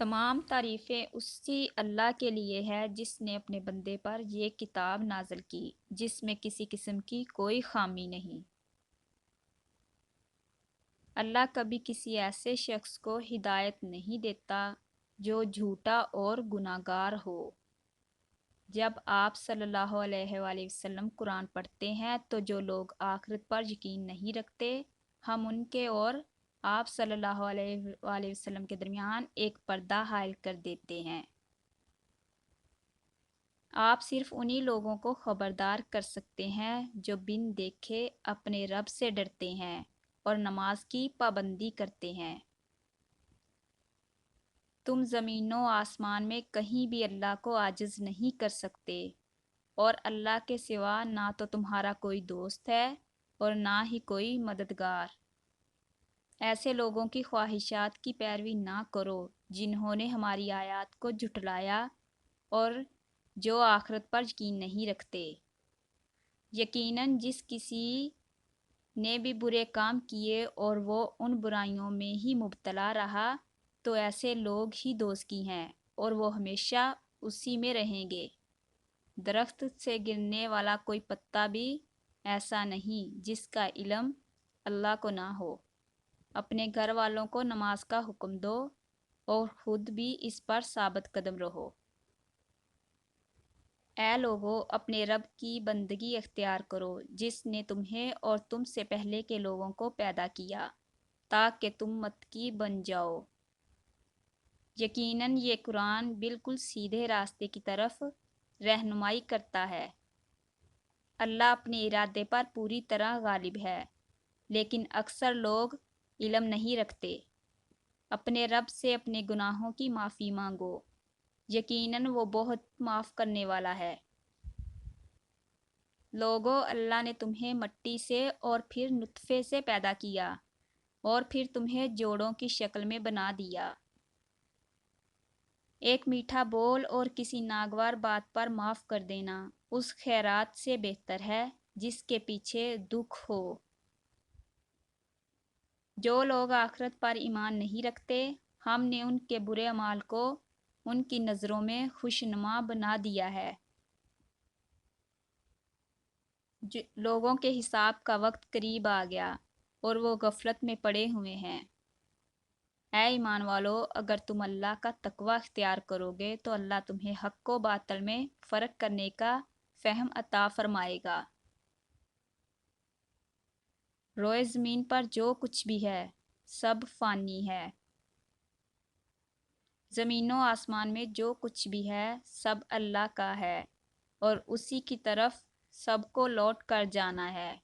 تمام تعریفیں اسی اللہ کے لیے ہے جس نے اپنے بندے پر یہ کتاب نازل کی جس میں کسی قسم کی کوئی خامی نہیں۔ اللہ کبھی کسی ایسے شخص کو ہدایت نہیں دیتا جو جھوٹا اور گناہگار ہو۔ جب آپ صلی اللہ علیہ وآلہ وسلم قرآن پڑھتے ہیں تو جو لوگ آخرت پر یقین نہیں رکھتے ہم ان کے اور آپ صلی اللہ علیہ وآلہ وسلم کے درمیان ایک پردہ حائل کر دیتے ہیں۔ آپ صرف انہی لوگوں کو خبردار کر سکتے ہیں جو بن دیکھے اپنے رب سے ڈرتے ہیں اور نماز کی پابندی کرتے ہیں۔ تم زمین و آسمان میں کہیں بھی اللہ کو عاجز نہیں کر سکتے اور اللہ کے سوا نہ تو تمہارا کوئی دوست ہے اور نہ ہی کوئی مددگار۔ ایسے لوگوں کی خواہشات کی پیروی نہ کرو جنہوں نے ہماری آیات کو جھٹلایا اور جو آخرت پر یقین نہیں رکھتے۔ یقیناً جس کسی نے بھی برے کام کیے اور وہ ان برائیوں میں ہی مبتلا رہا تو ایسے لوگ ہی دوزخی ہیں اور وہ ہمیشہ اسی میں رہیں گے۔ درخت سے گرنے والا کوئی پتا بھی ایسا نہیں جس کا علم اللہ کو نہ ہو۔ اپنے گھر والوں کو نماز کا حکم دو اور خود بھی اس پر ثابت قدم رہو۔ اے لوگو اپنے رب کی بندگی اختیار کرو جس نے تمہیں اور تم سے پہلے کے لوگوں کو پیدا کیا تاکہ تم متقی بن جاؤ۔ یقیناً یہ قرآن بالکل سیدھے راستے کی طرف رہنمائی کرتا ہے۔ اللہ اپنے ارادے پر پوری طرح غالب ہے لیکن اکثر لوگ علم نہیں رکھتے۔ اپنے رب سے اپنے گناہوں کی معافی مانگو، یقیناً وہ بہت معاف کرنے والا ہے۔ لوگو اللہ نے تمہیں مٹی سے اور پھر نطفے سے پیدا کیا اور پھر تمہیں جوڑوں کی شکل میں بنا دیا۔ ایک میٹھا بول اور کسی ناگوار بات پر معاف کر دینا اس خیرات سے بہتر ہے جس کے پیچھے دکھ ہو۔ جو لوگ آخرت پر ایمان نہیں رکھتے ہم نے ان کے برے اعمال کو ان کی نظروں میں خوشنما بنا دیا ہے۔ لوگوں کے حساب کا وقت قریب آ گیا اور وہ غفلت میں پڑے ہوئے ہیں۔ اے ایمان والو اگر تم اللہ کا تقوی اختیار کرو گے تو اللہ تمہیں حق و باطل میں فرق کرنے کا فہم عطا فرمائے گا۔ روئے زمین پر جو کچھ بھی ہے سب فانی ہے۔ زمین و آسمان میں جو کچھ بھی ہے سب اللہ کا ہے اور اسی کی طرف سب کو لوٹ کر جانا ہے۔